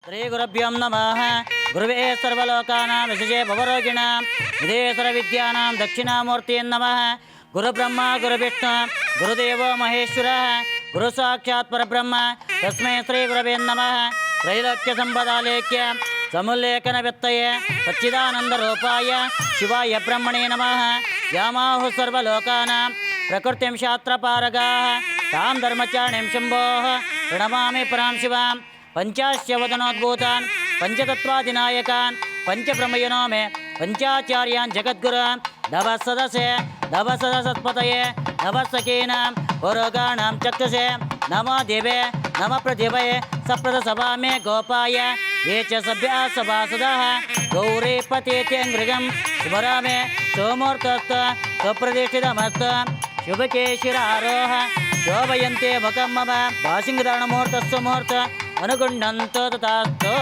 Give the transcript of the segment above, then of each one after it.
श्रीगुरुभ्यो नमः। गुरुवे सर्वलोकानां विशजे भवरोगिणां विदेशरविद्यानां दक्षिणामूर्तये नमः। गुरुब्रह्मा गुरुविष्णु गुरुदेवो महेश्वरः गुरुसाक्षात् परब्रह्म तस्मै श्रीगुरवे नमः। त्रैलोक्यसम्पदालेख्य समुल्लेखनवित्तये सच्चिदानन्दरूपाय शिवाय ब्रह्मणे नमः। यामाहुः सर्वलोकानां प्रकृतिं शास्त्रपारगाः तां धर्मचारिणीं शम्भोः प्रणमामि परां शिवां। पंचाश्यवदनोद्भूतान् पंचतत्वादिनायकान् पंचब्रह्मयुनो मे पंचाचार्यान् जगद्गुरून् नवसदसत्पतये नवसखीनां पुरोगाणां चक्षुषे नमो देवे नमः प्रतिभये सप्रदसभा मे गोपाय ये च सभ्याः सभासदः गौरीपतित्यङ्गृगं स्मरामि सोमूर्तस्तु सुप्रतिष्ठितमस्तु शुभकेशिरारोह शोभयन्ते मुखं मम भासिङ्गधारणमुहूर्तस्तु मुहूर्त अनुगुण्डन्तो तथास्तु।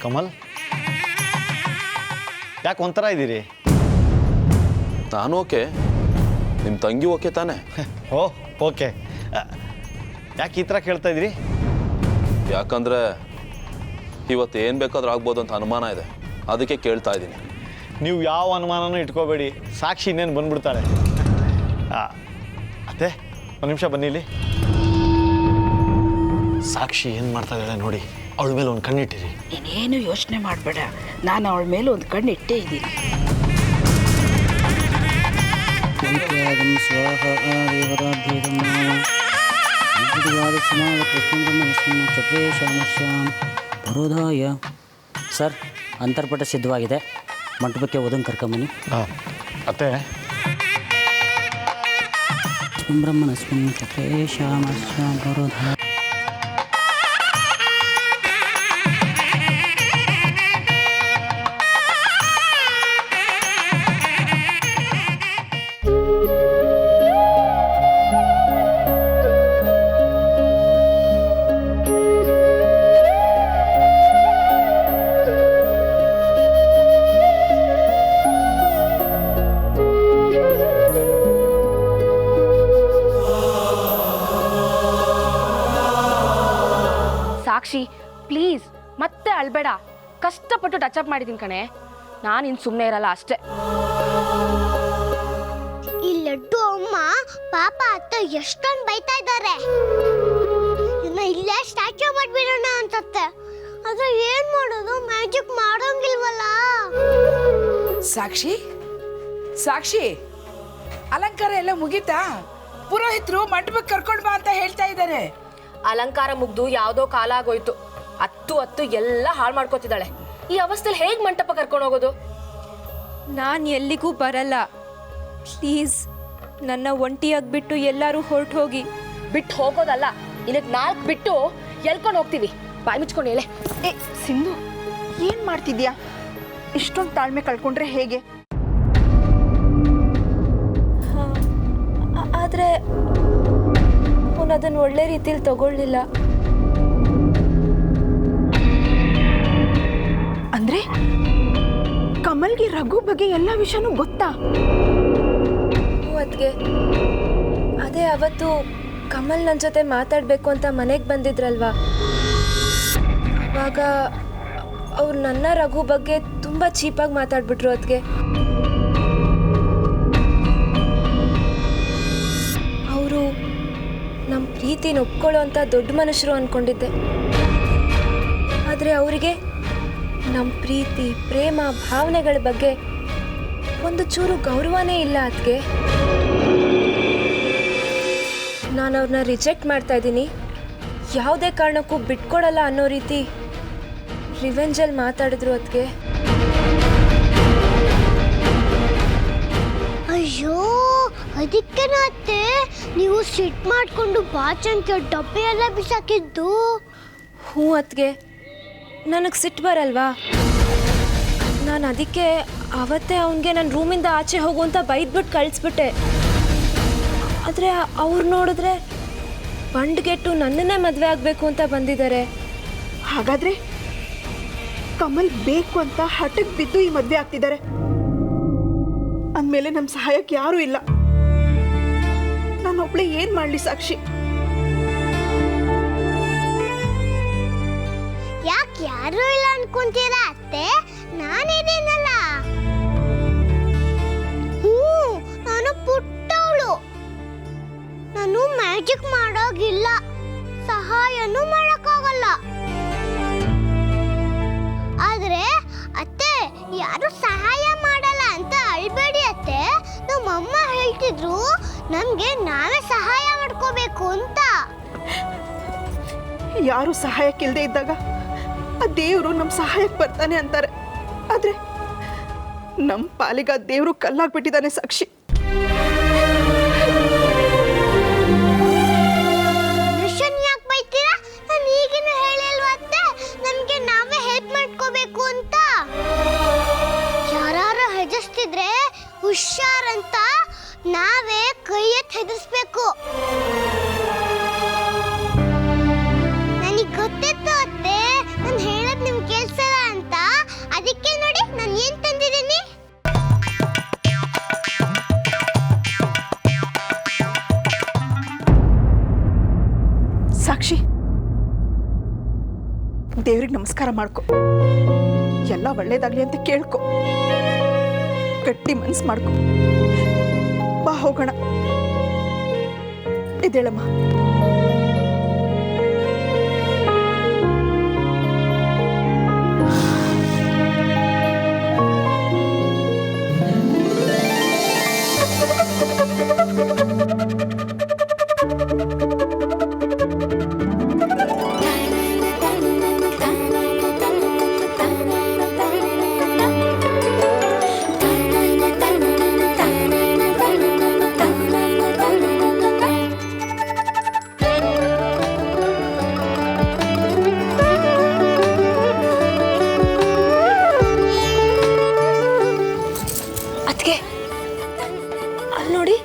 ಕಮಲ್ ಯಾಕೆ ಒಂಥರ ಇದ್ದೀರಿ? ನಾನು ಓಕೆ, ನಿಮ್ಮ ತಂಗಿ ಓಕೆ ತಾನೆ? ಓ ಓಕೆ. ಯಾಕೆ ಈ ಥರ ಕೇಳ್ತಾ ಇದ್ದೀರಿ? ಯಾಕಂದರೆ ಇವತ್ತು ಏನು ಬೇಕಾದ್ರೂ ಆಗ್ಬೋದು ಅಂತ ಅನುಮಾನ ಇದೆ, ಅದಕ್ಕೆ ಕೇಳ್ತಾ ಇದ್ದೀನಿ. ನೀವು ಯಾವ ಅನುಮಾನನೂ ಇಟ್ಕೋಬೇಡಿ, ಸಾಕ್ಷಿ ಇನ್ನೇನು ಬಂದ್ಬಿಡ್ತಾಳೆ. ಅತ್ತೆ ಒಂದು ನಿಮಿಷ ಬನ್ನಿ ಇಲ್ಲಿ. ಸಾಕ್ಷಿ ಏನು ಮಾಡ್ತಾ ಇದ್ದಾಳೆ ನೋಡಿ, ಅವಳ ಮೇಲೆ ಒಂದು ಕಣ್ಣಿಟ್ಟಿರಿ. ನೀನೇನು ಯೋಚನೆ ಮಾಡಬೇಡ, ನಾನು ಅವಳ ಮೇಲೆ ಒಂದು ಕಣ್ಣು ಇಟ್ಟೇ ಇದ್ದೀನಿ. ಸರ್, ಅಂತರ್ಪಟ ಸಿದ್ಧವಾಗಿದೆ, ಮಂಟಪಕ್ಕೆ ಓದನ್ ಕರ್ಕೊಂಬನ್ನಿ. ಅತ್ತೆ ಬ್ರಹ್ಮಣಸ್ಮಿನ್ ಚಕ್ರೇ ಶ್ಯಾಮಶ್ಯಾಂ ಪರೋಧಾಯ. ಸಾಕ್ಷಿ ಪ್ಲೀಸ್ ಮತ್ತೆ ಅಳ್ಬೇಡ, ಕಷ್ಟಪಟ್ಟು ಟಚ್ ಮಾಡಿದ್ದೀನಿ ಕಣೆ, ನಾನು ಇನ್ನು ಸುಮ್ಮನೆ ಇರಲ್ಲ ಅಷ್ಟೇ. ಈ ಲಡ್ಡು ಅಮ್ಮ ಪಾಪ ಅತ್ತ ಎಷ್ಟೊಂದು ಬೈತಾ ಇದ್ದಾರೆ. ಇನ್ನ ಇಲ್ಲೇ ಸ್ಟ್ಯಾಚ್ಯೂ ಮಾಡ್ಬಿಡೋಣ ಅನ್ಸತ್ತೆ, ಆದ್ರೆ ಏನ್ ಮಾಡೋದು, ಮ್ಯಾಜಿಕ್ ಮಾಡೋಂಗಿಲ್ವಲ್ಲ. ಸಾಕ್ಷಿ ಸಾಕ್ಷಿ, ಅಲಂಕಾರ ಎಲ್ಲ ಮುಗೀತಾ? ಪುರೋಹಿತರು ಮಂಟಪಕ್ಕೆ ಕರ್ಕೊಂಡು ಬಾ ಅಂತ ಹೇಳ್ತಾ ಇದ್ದಾರೆ. ಅಲಂಕಾರ ಮುಗ್ದು ಯಾವುದೋ ಕಾಲ ಆಗೋಯ್ತು, ಹತ್ತು ಎಲ್ಲ ಹಾಳು ಮಾಡ್ಕೋತಿದ್ದಾಳೆ. ಈ ಅವಸ್ಥೆಯಲ್ಲಿ ಹೇಗೆ ಮಂಟಪ ಕರ್ಕೊಂಡು ಹೋಗೋದು? ನಾನು ಎಲ್ಲಿಗೂ ಬರಲ್ಲ, ಪ್ಲೀಸ್ ನನ್ನ ಒಂಟಿಯಾಗ್ಬಿಟ್ಟು ಎಲ್ಲರೂ ಹೊರಟು ಹೋಗಿ. ಬಿಟ್ಟು ಹೋಗೋದಲ್ಲ, ಇದಕ್ಕೆ 4 ಬಿಟ್ಟು ಎಲ್ಕೊಂಡು ಹೋಗ್ತೀವಿ. ಬಾಯಿ ಮುಚ್ಕೊಂಡು ಹೇಳೆ. ಏ ಸಿಂಧು, ಏನು ಮಾಡ್ತಿದ್ಯಾ? ಇಷ್ಟೊಂದು ತಾಳ್ಮೆ ಕಳ್ಕೊಂಡ್ರೆ ಹೇಗೆ? ಆದರೆ ಅವನು ಅದನ್ನು ಒಳ್ಳೆ ರೀತಿಯಲ್ಲಿ ತಗೊಳ್ಳಿಲ್ಲ. ಅಂದ್ರೆ ಕಮಲ್ಗೆ ರಘು ಬಗ್ಗೆ ಎಲ್ಲ ವಿಷಯನೂ ಗೊತ್ತಾ? ಅದಕ್ಕೆ ಅದೇ ಅವತ್ತು ಕಮಲ್ ನನ್ನ ಜೊತೆ ಮಾತಾಡಬೇಕು ಅಂತ ಮನೆಗೆ ಬಂದಿದ್ರಲ್ವಾ, ಆವಾಗ ಅವ್ರು ನನ್ನ ರಘು ಬಗ್ಗೆ ತುಂಬ ಚೀಪಾಗಿ ಮಾತಾಡ್ಬಿಟ್ರು. ಅದಕ್ಕೆ ಅವರು ನಮ್ಮ ಪ್ರೀತಿನ ಒಪ್ಕೊಳ್ಳೋ ಅಂತ ದೊಡ್ಡ ಮನುಷ್ಯರು ಅಂದ್ಕೊಂಡಿದ್ದೆ, ಆದರೆ ಅವರಿಗೆ ನಮ್ಮ ಪ್ರೀತಿ ಪ್ರೇಮ ಭಾವನೆಗಳ ಬಗ್ಗೆ ಒಂದು ಚೂರು ಗೌರವನೇ ಇಲ್ಲ. ಅದಕ್ಕೆ ನಾನು ಅವ್ರನ್ನ ರಿಜೆಕ್ಟ್ ಮಾಡ್ತಾ ಇದ್ದೀನಿ, ಯಾವುದೇ ಕಾರಣಕ್ಕೂ ಬಿಟ್ಕೊಡಲ್ಲ ಅನ್ನೋ ರೀತಿ ರಿವೆಂಜಲ್ಲಿ ಮಾತಾಡಿದ್ರು. ಅದಕ್ಕೆ ಅಯ್ಯೋ, ಅದಕ್ಕೇನ ಅತ್ತೆ ನೀವು ಸಿಟ್ ಮಾಡ್ಕೊಂಡು ಬಾಚಂಕೆ ಡಬ್ಬೆ ಎಲ್ಲ ಬಿಸಾಕಿದ್ದು? ಹ್ಞೂ ಅದಕ್ಕೆ ನನಗೆ ಸಿಟ್ಟು ಬರಲ್ವಾ, ನಾನು ಅದಕ್ಕೆ ಅವತ್ತೇ ಅವನಿಗೆ ನನ್ನ ರೂಮಿಂದ ಆಚೆ ಹೋಗು ಅಂತ ಬೈದ್ಬಿಟ್ಟು ಕಳಿಸ್ಬಿಟ್ಟೆ. ಆದರೆ ಅವ್ರು ನೋಡಿದ್ರೆ ಬಂಡ್ಗೆಟ್ಟು ನನ್ನನ್ನೇ ಮದುವೆ ಆಗಬೇಕು ಅಂತ ಬಂದಿದ್ದಾರೆ. ಹಾಗಾದ್ರೆ ಕಮಲ್ ಬೇಕು ಅಂತ ಹಠಕ್ಕೆ ಬಿದ್ದು ಈ ಮದುವೆ ಆಗ್ತಿದ್ದಾರೆ ಅಂದಮೇಲೆ ನಮ್ಮ ಸಹಾಯಕ್ಕೆ ಯಾರೂ ಇಲ್ಲ. ನಾನೊಬ್ಳೆ ಏನ್ ಮಾಡ್ಲಿ ಸಾಕ್ಷಿ? ಯಾಕೆ ಯಾರು ಇಲ್ಲ ಅನ್ಕೊಂತೀರಾ ಅತ್ತೆ? ನಾನಿದ್ದೀನಲ್ಲ. ನಾನು ಪುಟ್ಟವಳು. ನಾನು ಮ್ಯಾಜಿಕ್ ಮಾಡೋಗಿಲ್ಲ, ಸಹಾಯನೂ ಮಾಡಕ್ಕಾಗಲ್ಲ. ಆದ್ರೆ ಅತ್ತೆ, ಯಾರು ಸಹಾಯ ಮಾಡಲ್ಲ ಅಂತ ಅಳ್ಬೇಡಿ ಅತ್ತೆ. ನಮ್ಮಮ್ಮ ಹೇಳ್ತಿದ್ರು ನಮ್ಗೆ ನಾವೇ ಸಹಾಯ ಮಾಡ್ಕೋಬೇಕು ಅಂತ. ಯಾರು ಸಹಾಯಕ್ಕಿಲ್ದೇ ಇದ್ದಾಗ ಆ ದೇವರು ನಮ್ಮ ಸಹಾಯಕ್ಕೆ ಬರ್ತಾನೆ ಅಂತಾರೆ. ಆದ್ರೆ ನಮ್ಮ ಪಾಲಿಗೆ ಆ ದೇವರು ಕಲ್ಲಾಗ್ಬಿಟ್ಟಿದ್ದಾನೆ ಸಾಕ್ಷಿ. ಮನುಷ್ಯನ್ ಯಾಕೆ ಬೈತೀರಾ? ನಾನು ಈಗಿನ ಹೇಳಿಲ್ವ ಅತ್ತೆ ನಮ್ಗೆ ನಾವೇ ಹೆಲ್ಪ್ ಮಾಡ್ಕೋಬೇಕು ಅಂತ. ಯಾರು ಹೆದರ್ಸ್ತಿದ್ರೆ ಹುಷಾರಂತ ನಾವೇ ಕೈ ಎತ್ತಿ ಹೆದರ್ಸ್ಬೇಕು. ನನಗೆ ಗೊತ್ತಿತ್ತು ಅತ್ತೆ ನಾನು ಹೇಳೋದು ನಿಮ್ಗೆ ಕೇಳಿಸಲ್ಲ ಅಂತ. ಅದಕ್ಕೆ ನೋಡಿ ನಾನು ಏನ್ ತಂದಿದ್ದೀನಿ. ಸಾಕ್ಷಿ, ದೇವ್ರಿಗೆ ನಮಸ್ಕಾರ ಮಾಡ್ಕೊ. ಎಲ್ಲ ಒಳ್ಳೇದಾಗ್ಲಿ ಅಂತ ಕೇಳ್ಕೊ. ಗಟ್ಟಿ ಮನ್ಸು ಮಾಡ್ಕೊ. ಬಾ ಹೋಗೋಣ. ಇದೇಳಮ್ಮ. ಅದಕ್ಕೆ ಅಲ್ಲಿ ನೋಡಿ.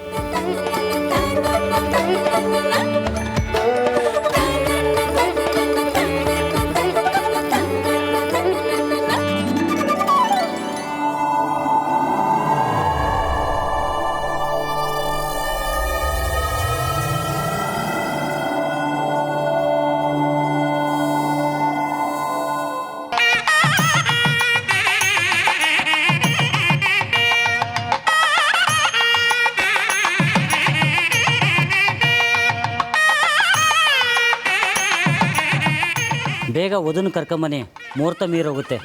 ಬೇಗ ವಧುನ ಕರ್ಕೊಂಬನ್ನಿ, ಮುಹೂರ್ತ ಮೀರೋಗುತ್ತೆ.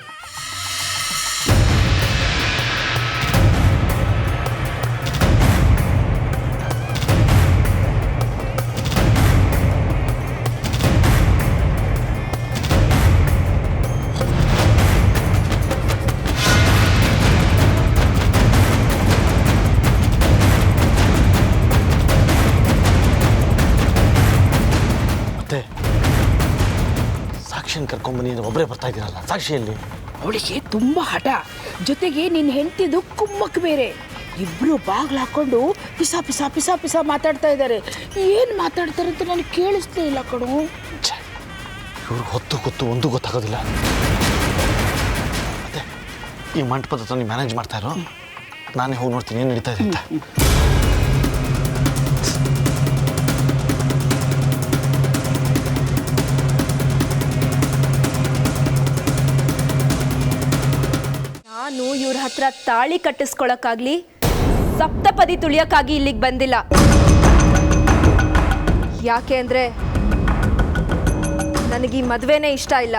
ಮತ್ತೆ ಸಾಕ್ಷಿಯನ್ನು ಕರ್ಕೊಂಬನ್ನಿ ಒಬ್ಬರೇ ಬರ್ತಾ ಇದ್ದೀರಲ್ಲ, ಸಾಕ್ಷಿಯಲ್ಲಿ ಅವಳಿಗೆ ತುಂಬಾ ಹಠ. ಜೊತೆಗೆ ನಿನ್ನ ಹೆಂಡತಿದು ಕುಮ್ಮಕ್ ಬೇರೆ. ಇಬ್ರು ಬಾಗ್ಲು ಹಾಕೊಂಡು ಪಿಸಾ ಪಿಸಾ ಪಿಸಾ ಪಿಸಾ ಮಾತಾಡ್ತಾ ಇದ್ದಾರೆ. ಏನ್ ಮಾತಾಡ್ತಾರೆ ಅಂತ ನನಗೆ ಕೇಳಿಸ್ಲೇ ಇಲ್ಲ ಕಣು. ಇವ್ರಿಗೆ ಹೊತ್ತು ಗೊತ್ತು ಒಂದು ಗೊತ್ತಾಗೋದಿಲ್ಲ. ಮತ್ತೆ ಈ ಮಂಟಪದ ಹತ್ರ ನೀವು ಮ್ಯಾನೇಜ್ ಮಾಡ್ತಾ ಇರೋ, ನಾನೇ ಹೋಗಿ ನೋಡ್ತೀನಿ ಏನು ನಡೀತಾ ಇದೆ ಅಂತ. ನಾನು ಇವ್ರ ಹತ್ರ ತಾಳಿ ಕಟ್ಟಿಸ್ಕೊಳಕ್ಕಾಗ್ಲಿ ಸಪ್ತಪದಿ ತುಳಿಯಕ್ಕಾಗಿ ಇಲ್ಲಿಗೆ ಬಂದಿಲ್ಲ. ಯಾಕೆ ಅಂದ್ರೆ ನನಗೆ ಈ ಮದುವೆನೇ ಇಷ್ಟ ಇಲ್ಲ.